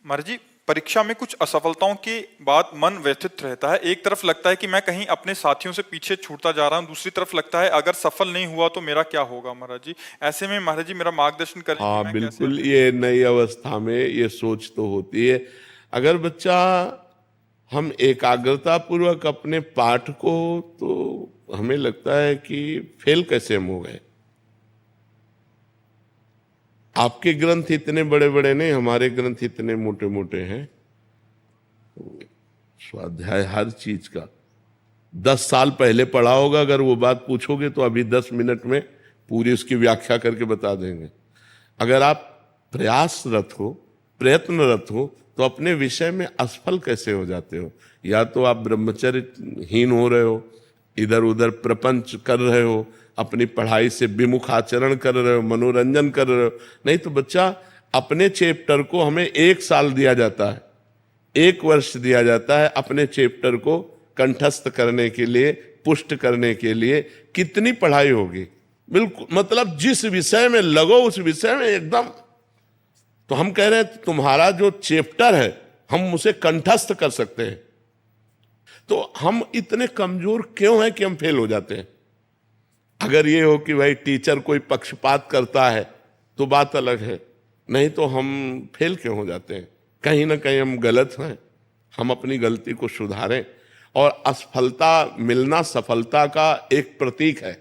महाराज जी, परीक्षा में कुछ असफलताओं के बाद मन व्यथित रहता है। एक तरफ लगता है कि मैं कहीं अपने साथियों से पीछे छूटता जा रहा हूँ, दूसरी तरफ लगता है अगर सफल नहीं हुआ तो मेरा क्या होगा। महाराज जी, ऐसे में महाराज जी मेरा मार्गदर्शन करें कि हाँ मैं कैसे बिल्कुल, अपने। ये नई अवस्था में ये सोच तो होती है। अगर बच्चा हम एकाग्रता पूर्वक अपने पाठ को, तो हमें लगता है कि फेल कैसे हम हो गए। आपके ग्रंथ इतने बड़े बड़े नहीं, हमारे ग्रंथ इतने मोटे मोटे हैं। स्वाध्याय हर चीज का 10 साल पहले पढ़ा होगा, अगर वो बात पूछोगे तो अभी 10 मिनट में पूरी उसकी व्याख्या करके बता देंगे। अगर आप प्रयासरत हो, प्रयत्नरत हो, तो अपने विषय में असफल कैसे हो जाते हो। या तो आप ब्रह्मचर्यहीन हो रहे हो, इधर उधर प्रपंच कर रहे हो, अपनी पढ़ाई से विमुख आचरण कर रहे हो, मनोरंजन कर रहे हो। नहीं तो बच्चा, अपने चैप्टर को हमें 1 साल दिया जाता है, 1 वर्ष दिया जाता है अपने चैप्टर को कंठस्थ करने के लिए, पुष्ट करने के लिए। कितनी पढ़ाई होगी। बिल्कुल, मतलब जिस विषय में लगो उस विषय में एकदम। तो हम कह रहे हैं तुम्हारा जो चैप्टर है हम उसे कंठस्थ कर सकते हैं। तो हम इतने कमजोर क्यों हैं कि हम फेल हो जाते हैं। अगर ये हो कि भाई टीचर कोई पक्षपात करता है तो बात अलग है, नहीं तो हम फेल क्यों हो जाते हैं। कहीं ना कहीं हम गलत हैं, हम अपनी गलती को सुधारें। और असफलता मिलना सफलता का एक प्रतीक है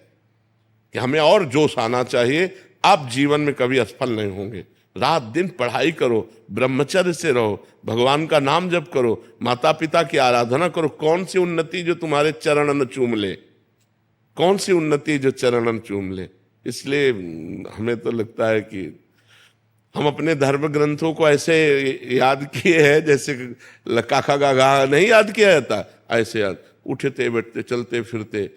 कि हमें और जोश आना चाहिए। आप जीवन में कभी असफल नहीं होंगे। रात दिन पढ़ाई करो, ब्रह्मचर्य से रहो, भगवान का नाम जप करो, माता पिता की आराधना करो। कौन सी उन्नति जो तुम्हारे चरणन चूम ले, कौन सी उन्नति जो चरणन चूम ले। इसलिए हमें तो लगता है कि हम अपने धर्म ग्रंथों को ऐसे याद किए हैं जैसे काका गागा नहीं याद किया जाता, ऐसे याद। उठते बैठते चलते फिरते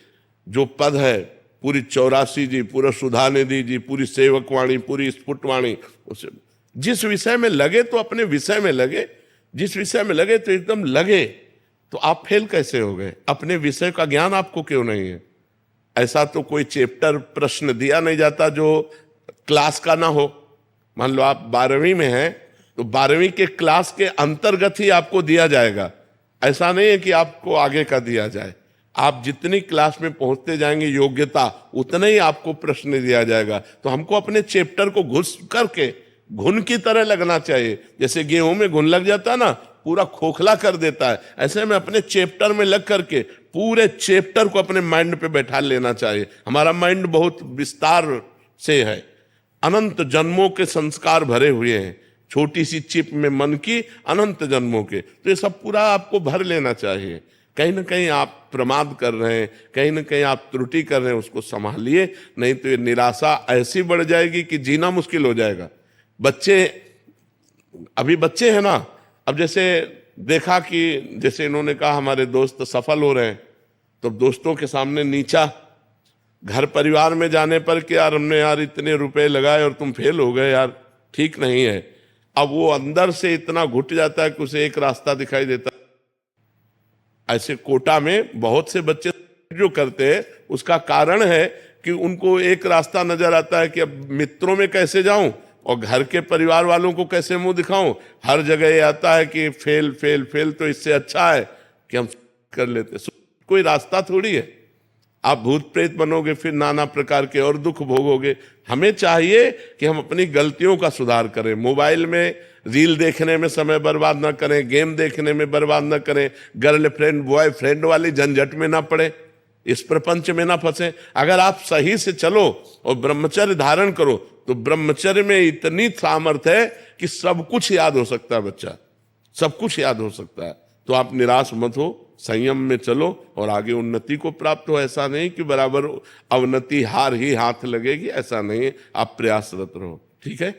जो पद है, पूरी 84 जी, पूरा सुधा निधि जी, पूरी सेवकवाणी, पूरी स्फुटवाणी, उसे जिस विषय में लगे तो अपने विषय में लगे, जिस विषय में लगे तो एकदम लगे। तो आप फेल कैसे हो गए। अपने विषय का ज्ञान आपको क्यों नहीं है। ऐसा तो कोई चैप्टर प्रश्न दिया नहीं जाता जो क्लास का ना हो। मान लो आप 12वीं में हैं तो 12वीं के क्लास के अंतर्गत ही आपको दिया जाएगा। ऐसा नहीं है कि आपको आगे का दिया जाए। आप जितनी क्लास में पहुंचते जाएंगे योग्यता, उतना ही आपको प्रश्न दिया जाएगा। तो हमको अपने चैप्टर को घुस करके घुन की तरह लगना चाहिए। जैसे गेहूं में घुन लग जाता है ना, पूरा खोखला कर देता है, ऐसे में अपने चैप्टर में लग करके पूरे चैप्टर को अपने माइंड पे बैठा लेना चाहिए। हमारा माइंड बहुत विस्तार से है, अनंत जन्मों के संस्कार भरे हुए हैं। छोटी सी चिप में मन की अनंत जन्मों के, तो ये सब पूरा आपको भर लेना चाहिए। कहीं ना कहीं आप प्रमाद कर रहे हैं, कहीं ना कहीं आप त्रुटि कर रहे हैं, उसको संभालिए। नहीं तो ये निराशा ऐसी बढ़ जाएगी कि जीना मुश्किल हो जाएगा। बच्चे, अभी बच्चे हैं ना, अब जैसे देखा कि जैसे इन्होंने कहा हमारे दोस्त सफल हो रहे हैं, तो दोस्तों के सामने नीचा, घर परिवार में जाने पर कि यार हमने यार इतने रुपए लगाए और तुम फेल हो गए, यार ठीक नहीं है। अब वो अंदर से इतना घुट जाता है कि उसे एक रास्ता दिखाई देता है। ऐसे कोटा में बहुत से बच्चे जो करते हैं, उसका कारण है कि उनको एक रास्ता नजर आता है कि अब मित्रों में कैसे जाऊं और घर के परिवार वालों को कैसे मुंह दिखाऊं। हर जगह ये आता है कि फेल फेल फेल, तो इससे अच्छा है कि हम कर लेते। कोई रास्ता थोड़ी है। आप भूत प्रेत बनोगे, फिर नाना प्रकार के और दुख भोगोगे। हमें चाहिए कि हम अपनी गलतियों का सुधार करें। मोबाइल में रील देखने में समय बर्बाद ना करें, गेम देखने में बर्बाद ना करें, गर्लफ्रेंड बॉयफ्रेंड वाली झंझट में ना पड़े, इस प्रपंच में ना फंसे। अगर आप सही से चलो और ब्रह्मचर्य धारण करो तो ब्रह्मचर्य में इतनी सामर्थ्य है कि सब कुछ याद हो सकता है। बच्चा सब कुछ याद हो सकता है। तो आप निराश मत हो, संयम में चलो और आगे उन्नति को प्राप्त हो। ऐसा नहीं कि बराबर अवनति हार ही हाथ लगेगी, ऐसा नहीं है। आप प्रयासरत रहो। ठीक है।